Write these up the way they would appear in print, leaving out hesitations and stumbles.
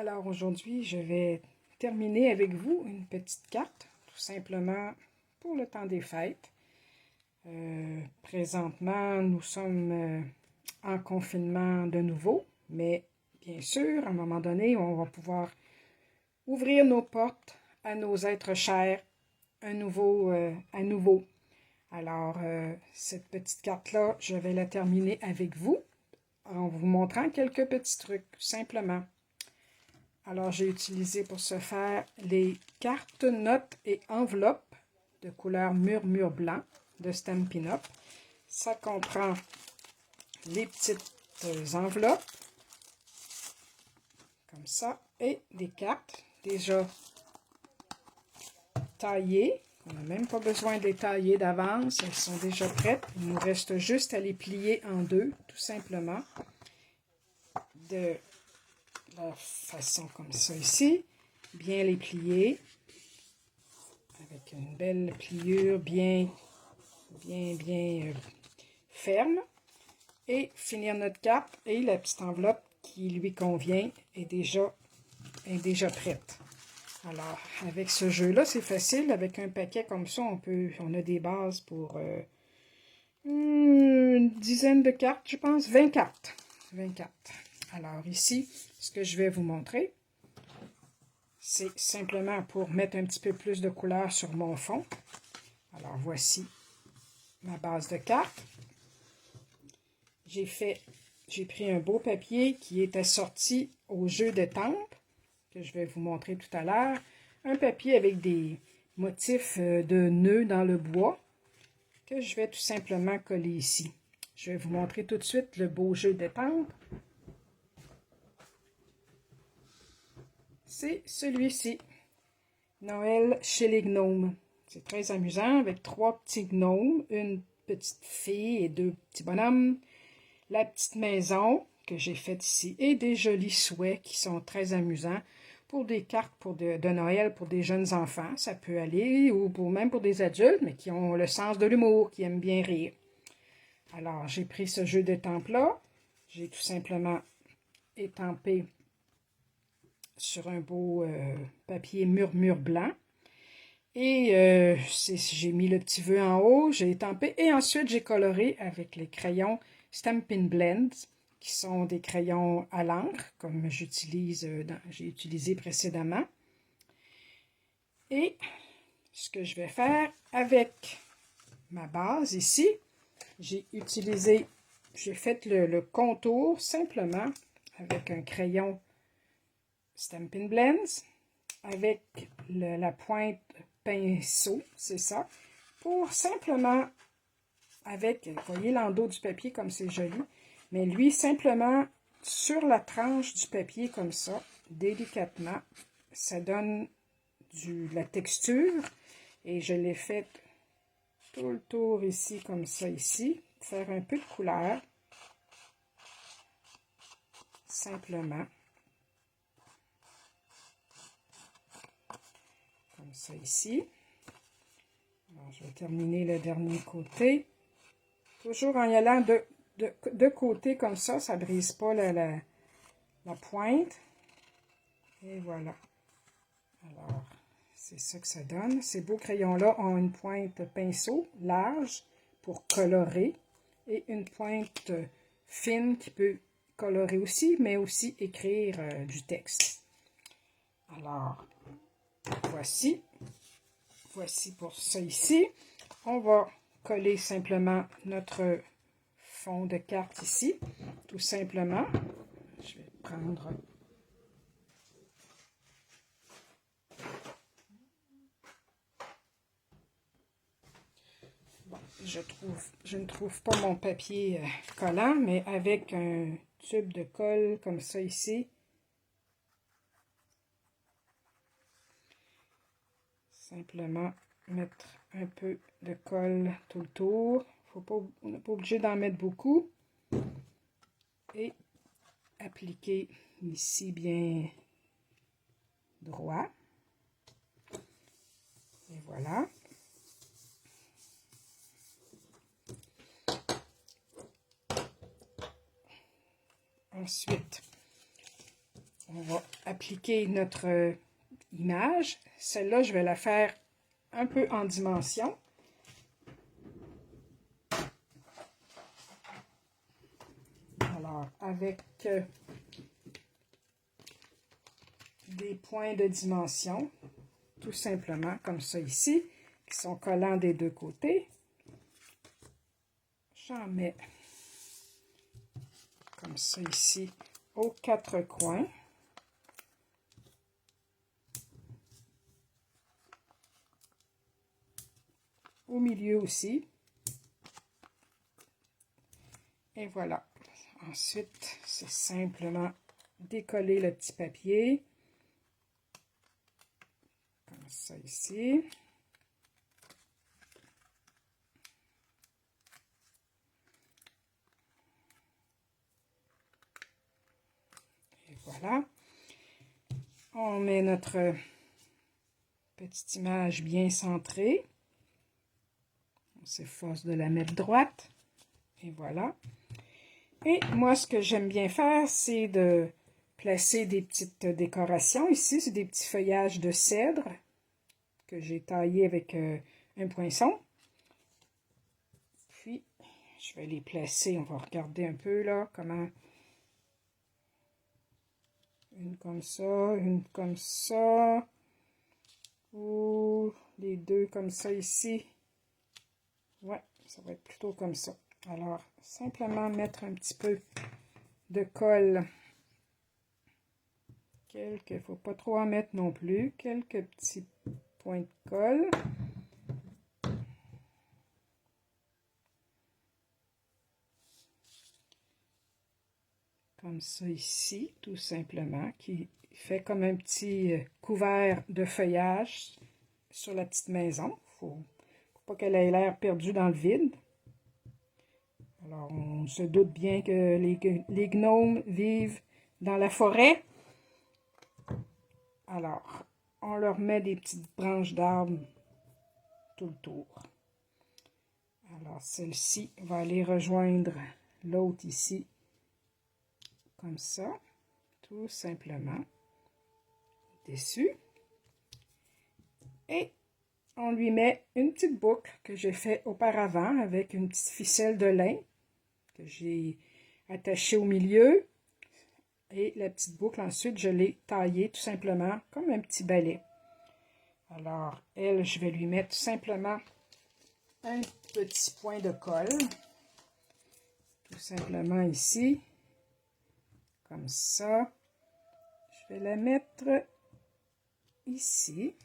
Alors aujourd'hui, je vais terminer avec vous une petite carte, tout simplement pour le temps des fêtes. Présentement, nous sommes en confinement de nouveau, mais bien sûr, à un moment donné, on va pouvoir ouvrir nos portes à nos êtres chers à nouveau. Alors, cette petite carte-là, je vais la terminer avec vous en vous montrant quelques petits trucs, tout simplement. Alors, j'ai utilisé pour ce faire les cartes, notes et enveloppes de couleur murmure blanc de Stampin' Up. Ça comprend les petites enveloppes, comme ça, et des cartes déjà taillées. On n'a même pas besoin de les tailler d'avance, elles sont déjà prêtes. Il nous reste juste à les plier en deux, tout simplement, de la façon comme ça ici. Bien les plier, avec une belle pliure bien ferme. Et finir notre carte, et la petite enveloppe qui lui convient est déjà prête. Alors, avec ce jeu-là, c'est facile. Avec un paquet comme ça, on a des bases pour une dizaine de cartes, je pense. 20 cartes. 20 cartes. Alors ici, ce que je vais vous montrer, c'est simplement pour mettre un petit peu plus de couleur sur mon fond. Alors, voici ma base de cartes. J'ai pris un beau papier qui est assorti au jeu d'étampes, que je vais vous montrer tout à l'heure. Un papier avec des motifs de nœuds dans le bois, que je vais tout simplement coller ici. Je vais vous montrer tout de suite le beau jeu d'étampes. C'est celui-ci, Noël chez les gnomes. C'est très amusant, avec 3 petits gnomes, une petite fille et 2 petits bonhommes. La petite maison que j'ai faite ici et des jolis souhaits qui sont très amusants pour des cartes de Noël pour des jeunes enfants. Ça peut aller, ou même pour des adultes, mais qui ont le sens de l'humour, qui aiment bien rire. Alors, j'ai pris ce jeu d'étampes-là. J'ai tout simplement étampé sur un beau papier murmure blanc. Et j'ai mis le petit vœu en haut, j'ai étampé et ensuite j'ai coloré avec les crayons Stampin' Blends, qui sont des crayons à l'encre, comme j'ai utilisé précédemment. Et ce que je vais faire avec ma base ici, j'ai fait le contour simplement avec un crayon Stampin' Blends, avec la pointe pinceau, c'est ça, pour simplement, vous voyez l'endos du papier comme c'est joli, mais lui, simplement, sur la tranche du papier comme ça, délicatement, ça donne de la texture, et je l'ai fait tout le tour ici, comme ça, ici, pour faire un peu de couleur, simplement. Comme ça ici. Alors, je vais terminer le dernier côté. Toujours en y allant de côté comme ça ne brise pas la pointe. Et voilà. Alors, c'est ça que ça donne. Ces beaux crayons-là ont une pointe pinceau large pour colorer et une pointe fine qui peut colorer aussi, mais aussi écrire du texte. Alors, voici pour ça ici. On va coller simplement notre fond de carte ici, tout simplement. Je vais prendre je ne trouve pas mon papier collant, mais avec un tube de colle comme ça ici, simplement mettre un peu de colle tout le tour. On n'est pas obligé d'en mettre beaucoup. Et appliquer ici bien droit. Et voilà. Ensuite, on va appliquer notre image. Celle-là, je vais la faire un peu en dimension. Alors, avec des points de dimension, tout simplement, comme ça ici, qui sont collants des deux côtés. J'en mets comme ça ici, aux quatre coins. Au milieu aussi. Et voilà. Ensuite, c'est simplement décoller le petit papier. Comme ça ici. Et voilà. On met notre petite image bien centrée. On s'efforce de la mettre droite. Et voilà. Et moi, ce que j'aime bien faire, c'est de placer des petites décorations. Ici, c'est des petits feuillages de cèdre que j'ai taillés avec un poinçon. Puis, je vais les placer. On va regarder un peu là comment... Une comme ça, ou les deux comme ça ici. Ouais, ça va être plutôt comme ça. Alors, simplement mettre un petit peu de colle. Il faut pas trop en mettre non plus. Quelques petits points de colle. Comme ça ici, tout simplement, qui fait comme un petit couvert de feuillage sur la petite maison. Faut pas qu'elle ait l'air perdue dans le vide. Alors, on se doute bien que les gnomes vivent dans la forêt. Alors, on leur met des petites branches d'arbres tout le tour. Alors, celle-ci va aller rejoindre l'autre ici, comme ça, tout simplement, dessus. Et on lui met une petite boucle que j'ai fait auparavant avec une petite ficelle de lin que j'ai attachée au milieu. Et la petite boucle, ensuite, je l'ai taillée tout simplement comme un petit balai. Alors, elle, je vais lui mettre tout simplement un petit point de colle. Tout simplement ici. Comme ça. Je vais la mettre ici.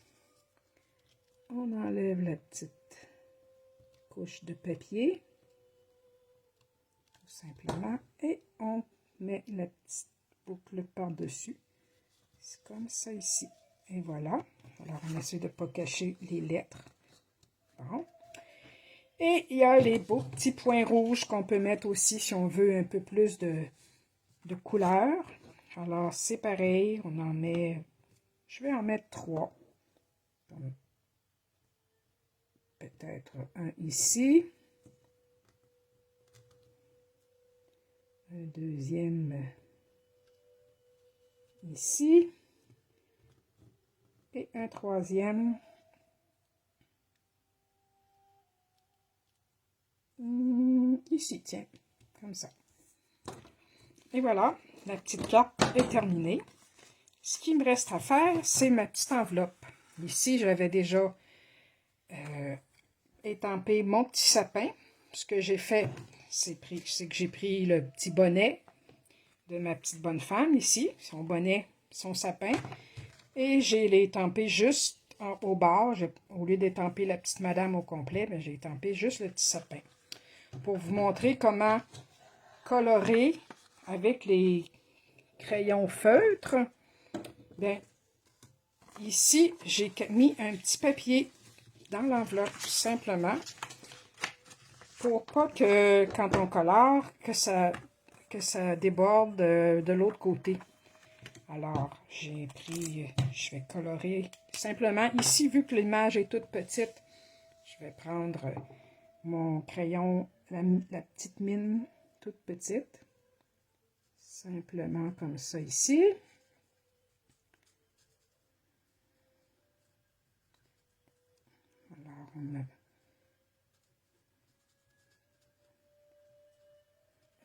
On enlève la petite couche de papier. Tout simplement. Et on met la petite boucle par-dessus. C'est comme ça ici. Et voilà. Alors, on essaie de ne pas cacher les lettres. Bon. Et il y a les beaux petits points rouges qu'on peut mettre aussi si on veut un peu plus de couleur. Alors, c'est pareil. On en met... Je vais en mettre 3. Peut-être un ici. Un deuxième ici. Et un troisième ici, tiens, comme ça. Et voilà, la petite carte est terminée. Ce qui me reste à faire, c'est ma petite enveloppe. Ici, j'avais déjà étampé mon petit sapin. Ce que j'ai fait, c'est que j'ai pris le petit bonnet de ma petite bonne femme ici, son bonnet, son sapin, et j'ai étampé juste au bord. Au lieu d'étamper la petite madame au complet, j'ai étampé juste le petit sapin. Pour vous montrer comment colorer avec les crayons feutres, bien, ici, j'ai mis un petit papier dans l'enveloppe, tout simplement, pour pas que, quand on colore, que ça déborde de l'autre côté. Alors, j'ai pris, je vais colorer simplement. Ici, vu que l'image est toute petite, je vais prendre mon crayon, la petite mine toute petite. Simplement comme ça ici.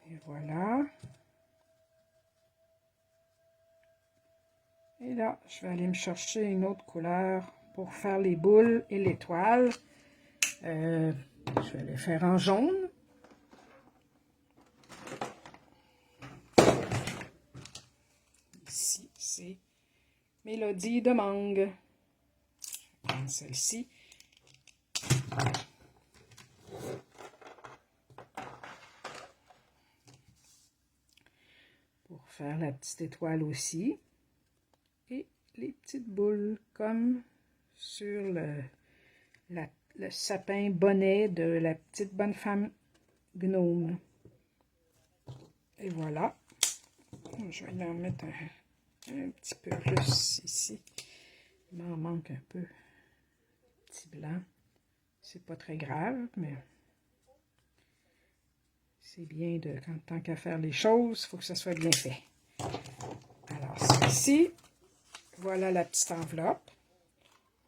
Et voilà. Et là, je vais aller me chercher une autre couleur pour faire les boules et l'étoile. Je vais les faire en jaune. Ici, c'est Mélodie de mangue. Je vais prendre celle-ci. Pour faire la petite étoile aussi. Et les petites boules comme sur le sapin bonnet de la petite bonne femme gnome. Et voilà. Je vais en mettre un petit peu plus ici. Il m'en manque un peu. Petit blanc. C'est pas très grave, mais c'est bien de, tant qu'à faire les choses, il faut que ça soit bien fait. Alors, c'est ici. Voilà la petite enveloppe.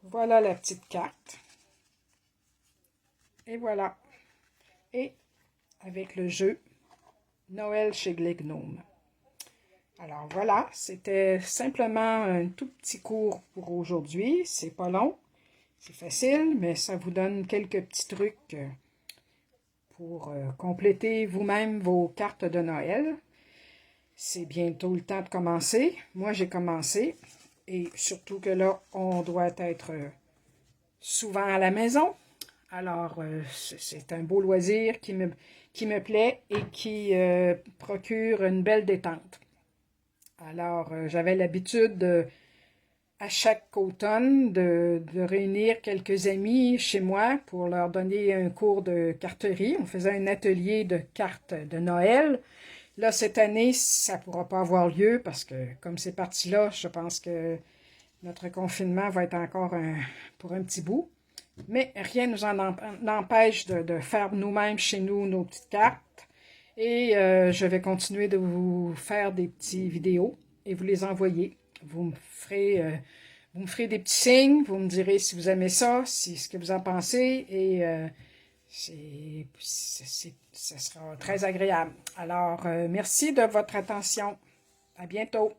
Voilà la petite carte. Et voilà. Et avec le jeu Noël chez les gnomes. Alors voilà, c'était simplement un tout petit cours pour aujourd'hui. C'est pas long, c'est facile, mais ça vous donne quelques petits trucs pour compléter vous-même vos cartes de Noël. C'est bientôt le temps de commencer. Moi, j'ai commencé. Et surtout que là, on doit être souvent à la maison. Alors, c'est un beau loisir qui me plaît et qui procure une belle détente. Alors, j'avais l'habitude à chaque automne de réunir quelques amis chez moi pour leur donner un cours de carterie. On faisait un atelier de cartes de Noël. Là, cette année, ça ne pourra pas avoir lieu parce que, comme c'est parti là, je pense que notre confinement va être encore pour un petit bout. Mais rien ne nous en empêche de faire nous-mêmes chez nous nos petites cartes. Et je vais continuer de vous faire des petites vidéos et vous les envoyer. Vous me ferez des petits signes, vous me direz si vous aimez ça, ce que vous en pensez, et ça sera très agréable. Alors, merci de votre attention. À bientôt.